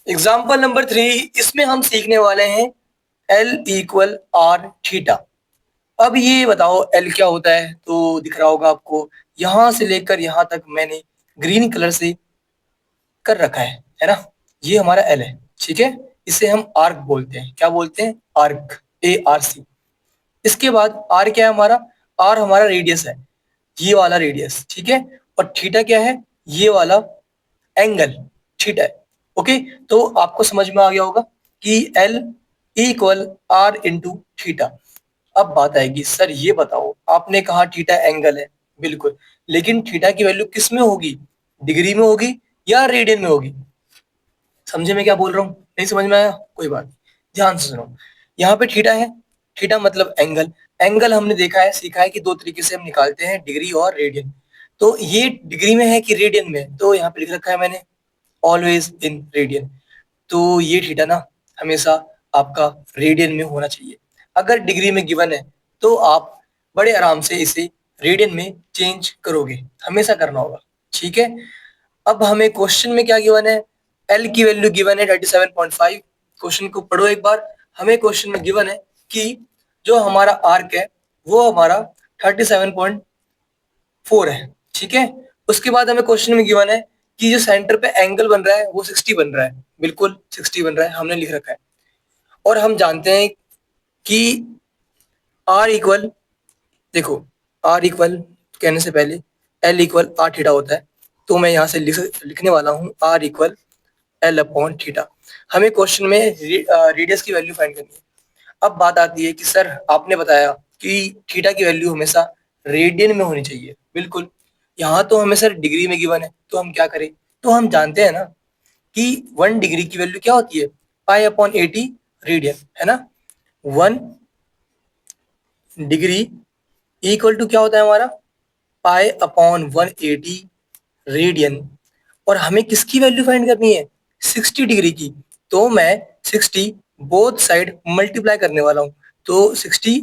Example number 3, इसमें हम सीखने वाले हैं L इक्वल आर थीटा। अब ये बताओ L क्या होता है, तो दिख रहा होगा आपको, यहां से लेकर यहां तक मैंने ग्रीन कलर से कर रखा है ना। ये हमारा L है, ठीक है। इसे हम आर्क बोलते हैं, क्या बोलते हैं, आर्क, ARC। इसके बाद R क्या है हमारा, R हमारा रेडियस है, ये वाला रेडियस, ठीक है। और थीटा क्या है, ये वाला एंगल थीटा है। ओके, तो आपको समझ में आ गया होगा कि L equal R into theta. अब बात आएगी, सर ये बताओ, आपने कहा थीटा एंगल है, बिल्कुल, लेकिन थीटा की वैल्यू किस में होगी, डिग्री में होगी या रेडियन में होगी? समझे मैं क्या बोल रहा हूँ, नहीं समझ में आया, कोई बात नहीं, ध्यान से सुनो। यहाँ पे थीटा है, थीटा मतलब एंगल। एंगल हमने देखा है, सीखा है कि दो तरीके से हम निकालते हैं, डिग्री और रेडियन। तो ये डिग्री में है कि रेडियन में, तो यहाँ पे लिख रखा है मैंने ऑलवेज इन रेडियन। तो ये थीटा ना हमेशा आपका रेडियन में होना चाहिए। अगर डिग्री में गिवन है तो आप बड़े आराम से इसे रेडियन में चेंज करोगे, हमेशा करना होगा, ठीक है। अब हमें क्वेश्चन में क्या गिवन है, एल की वैल्यू गिवन है 37.5। क्वेश्चन को पढ़ो एक बार। हमें क्वेश्चन में गिवन है कि जो हमारा आर्क है वो हमारा 37.4 है, ठीक है। उसके बाद हमें क्वेश्चन में गिवन है कि जो सेंटर पे एंगल बन रहा है वो 60 बन रहा है, बिल्कुल 60 बन रहा है, हमने लिख रखा है। और हम जानते हैं कि आर इक्वल, देखो, आर इक्वल कहने से पहले एल इक्वल आर थीटा होता है, तो मैं यहाँ से लिखने वाला हूँ R equal L upon theta. हमें क्वेश्चन में रेडियस की वैल्यू फाइंड करनी है। अब बात आती है कि सर आपने बताया कि थीटा की वैल्यू हमेशा रेडियन में होनी चाहिए, बिल्कुल। यहाँ तो हमें सर डिग्री में गिवन है, तो हम क्या करें, तो हम जानते हैं ना कि 1 डिग्री की वैल्यू क्या होती है, पाई अपॉन 80 रेडियन, है ना। 1 डिग्री इक्वल टू क्या होता है हमारा, पाई अपॉन 180 रेडियन। और हमें किसकी वैल्यू फाइंड करनी है, 60 डिग्री की। तो मैं 60 बोथ साइड मल्टीप्लाई करने वाला हूँ। तो 60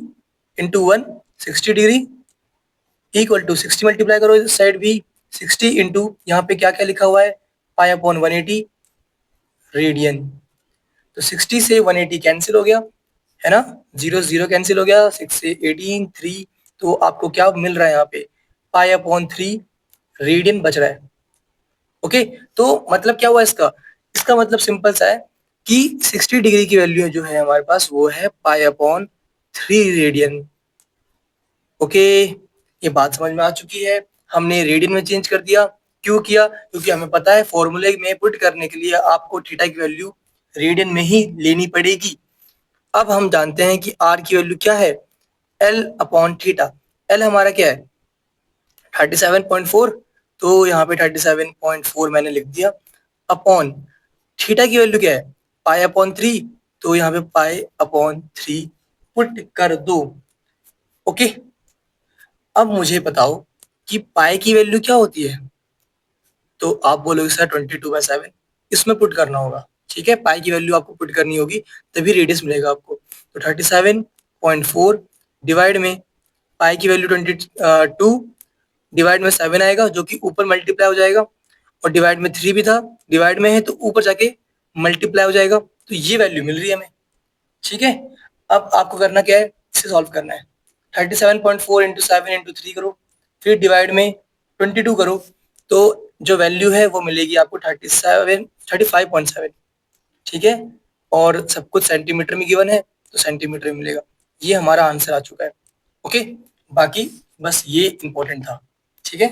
into 1, 60 degree equal to 60 multiply करो इस साइड भी, 60 इंटू यहाँ पे क्या क्या लिखा हुआ है, पाई अपॉन 180 रेडियन। तो 60 से 180 कैंसिल हो गया, है ना, जीरो जीरो कैंसिल हो गया, 6 से 18 3। तो आपको क्या मिल रहा है यहाँ पे, पाई अपॉन 3 रेडियन बच रहा है। ओके, तो मतलब क्या हुआ इसका, इसका मतलब सिंपल सा है कि 60 डिग्री की वैल्यू जो है हमारे पास वो है पाई अपॉन 3 रेडियन। ओके, ये बात समझ में आ चुकी है। हमने रेडियन में चेंज कर दिया, क्यों किया, क्योंकि हमें पता है फॉर्मूले में पुट करने के लिए आपको थीटा की वैल्यू रेडियन में ही लेनी पड़ेगी। अब हम जानते हैं कि आर की वैल्यू क्या है, एल अपॉन थीटा। एल हमारा क्या है, 37.4, तो यहाँ पे 37.4 मैंने लिख दिया, अपॉन थीटा की वैल्यू क्या है, पाई अपॉन 3, तो यहाँ पे पाई अपॉन 3 पुट कर दो। ओके, अब मुझे बताओ कि पाई की वैल्यू क्या होती है, तो आप बोलोगे सर 22/7, इसमें पुट करना होगा, ठीक है। पाई की वैल्यू आपको पुट करनी होगी, तभी रेडियस मिलेगा आपको। तो 37.4 डिवाइड में पाई की वैल्यू 22, डिवाइड में 7 आएगा जो कि ऊपर मल्टीप्लाई हो जाएगा, और डिवाइड में 3 भी था, डिवाइड में है तो ऊपर जाके मल्टीप्लाई हो जाएगा। तो ये वैल्यू मिल रही है हमें, ठीक है। अब आपको करना क्या है, इसे सॉल्व करना है। 37.4 इंटू 7 इंटू 3 करो, फिर डिवाइड में 22 करो, तो जो वैल्यू है वो मिलेगी आपको 35.7, ठीक है। और सब कुछ सेंटीमीटर में गिवन है, तो सेंटीमीटर में मिलेगा। ये हमारा आंसर आ चुका है। ओके, बाकी बस ये इंपॉर्टेंट था, ठीक है।